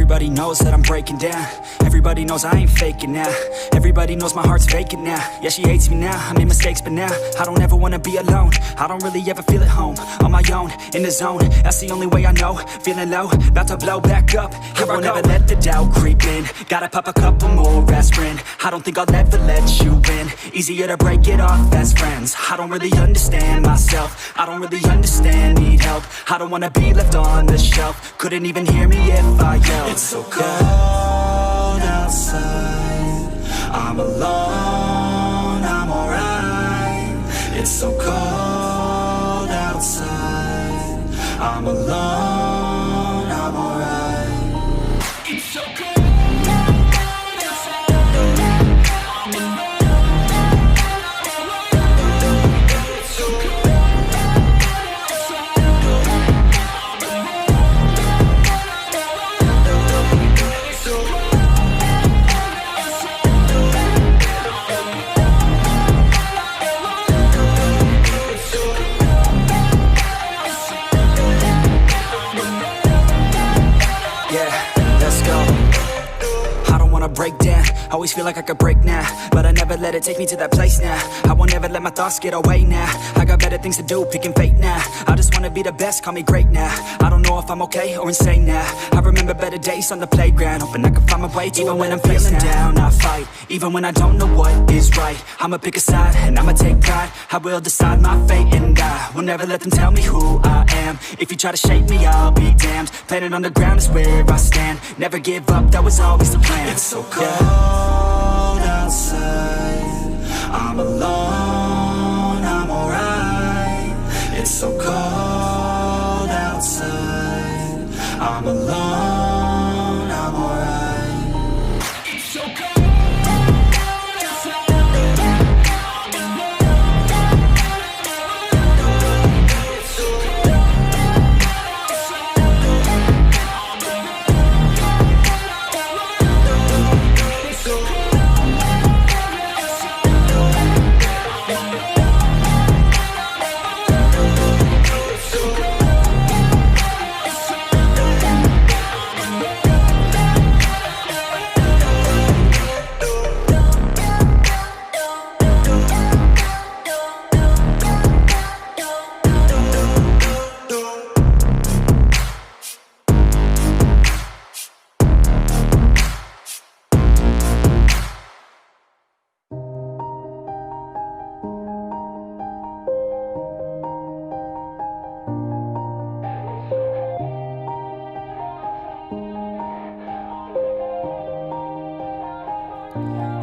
Everybody knows that I'm breaking down. Everybody knows I ain't faking now. Everybody knows my heart's vacant now. Yeah, she hates me now, I made mistakes but now I don't ever wanna be alone. I don't really ever feel at home. On my own, in the zone, that's the only way I know. Feeling low, about to blow back up. Here I won't ever let the doubt creep in. Gotta pop a couple more aspirin. I don't think I'll ever let you in. Easier to break it off best friends. I don't really understand myself. I don't really understand, need help. I don't wanna be left on the shelf. Couldn't even hear me if I yelled. It's so cold outside. I'm alone, I'm alright. It's so cold outside. I'm alone, I'm alright. It's so cold. Break down, always feel like I could break now, but I never let it take me to that place now. I won't ever let my thoughts get away now. I got better things to do, picking fate now. I just wanna be the best, call me great now. I don't know if I'm okay or insane now. I remember better days on the playground, hoping I can find my way to even when I'm feeling down, I fight, even when I don't know what is right. I'ma pick a side, and I'ma take pride. I will decide my fate, and I will never let them tell me who I am. If you try to shape me, I'll be damned. Planet on the ground is where I stand. Never give up, that was always the plan. It's so cold outside. I'm alone, I'm alright. It's so cold outside. I'm alone, I'm alright. It's so cold.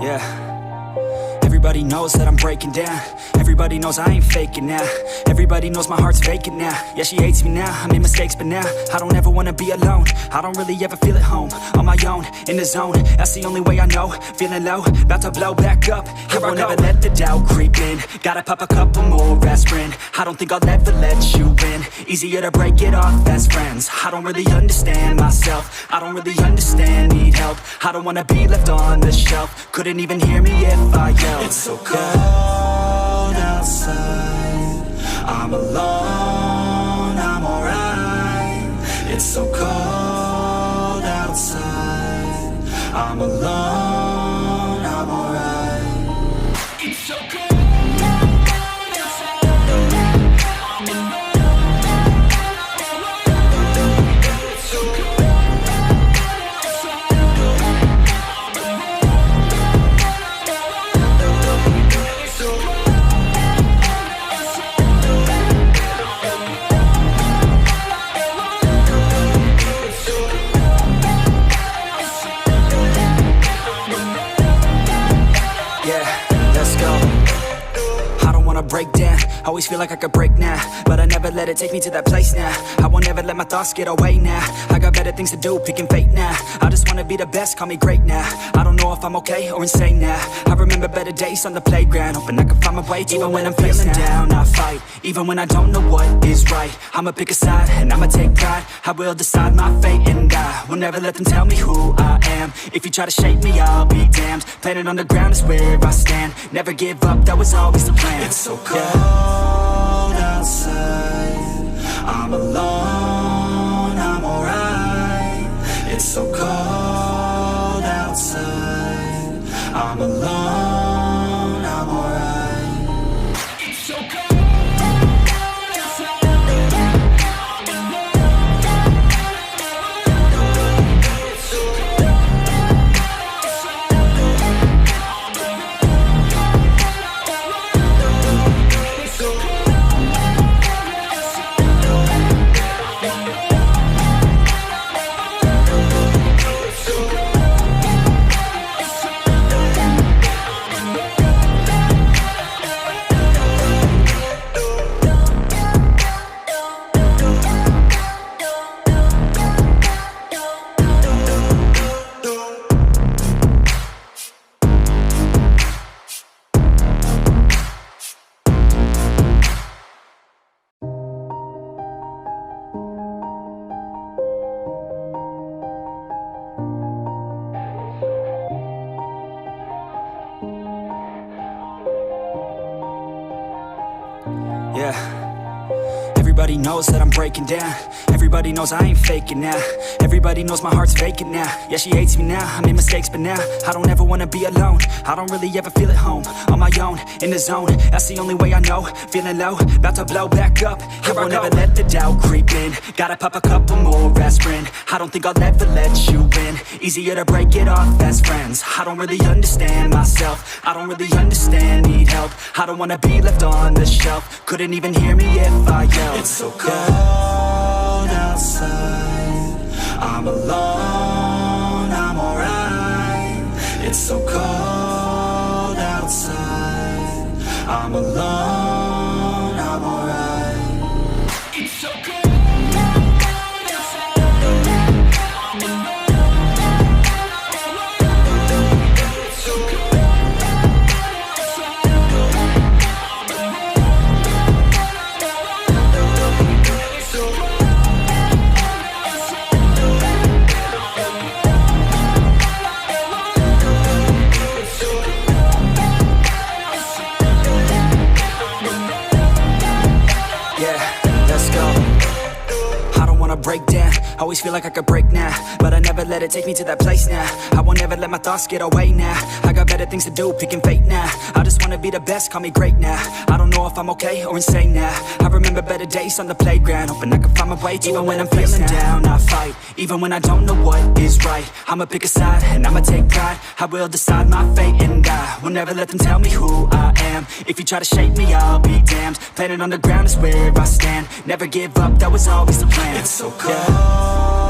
Yeah, everybody knows that I'm breaking down. Everybody knows I ain't faking now. Everybody knows my heart's vacant now. Yeah, she hates me now, I made mistakes but now I don't ever wanna be alone. I don't really ever feel at home. On my own, in the zone, that's the only way I know. Feeling low, about to blow back up. Here I won't ever let the doubt creep in. Gotta pop a couple more aspirin. I don't think I'll ever let you in. Easier to break it off best friends. I don't really understand myself. I don't really understand, need help. I don't wanna be left on the shelf. Couldn't even hear me if I yelled. It's so cold outside. I'm alone, I'm alright. It's so cold outside. I'm alone, I'm alright. It's so cold. Break down, always feel like I could break now, but I never let it take me to that place now. I won't ever let my thoughts get away now. I got better things to do, picking fate now. I just wanna be the best, call me great now. I don't know if I'm okay or insane now. I remember better days on the playground, hoping I can find my way to even when I'm feeling down, I fight, even when I don't know what is right. I'ma pick a side, and I'ma take pride. I will decide my fate, and I will never let them tell me who I am. If you try to shape me, I'll be damned. Planet on the ground is where I stand. Never give up, that was always the plan. It's so cold outside. I'm alone, I'm alright. It's so cold Everybody knows that I'm breaking down. Everybody knows I ain't faking now. Everybody knows my heart's vacant now. Yeah, she hates me now, I made mistakes but now I don't ever wanna be alone. I don't really ever feel at home. On my own, in the zone, that's the only way I know. Feeling low, about to blow back up. Here I won't ever let the doubt creep in. Gotta pop a couple more aspirin. I don't think I'll ever let you in. Easier to break it off as friends. I don't really understand myself. I don't really understand, need help. I don't wanna be left on the shelf. Couldn't even hear me if I yelled. It's so cold outside, I'm alone, I'm alright. It's so cold outside, I'm alone, I'm alright. It's so cold. Break down, always feel like I could break now, but I never let it take me to that place now. I won't ever let my thoughts get away now. I got better things to do, picking fate now. I just wanna be the best, call me great now. I don't know if I'm okay or insane now. I remember better days on the playground, hoping I can find my way to even when I'm feeling down, I fight, even when I don't know what is right. I'ma pick a side, and I'ma take pride. I will decide my fate, and I will never let them tell me who I am. If you try to shape me, I'll be damned. Planet on the ground is where I stand. Never give up, that was always the plan. It's so cold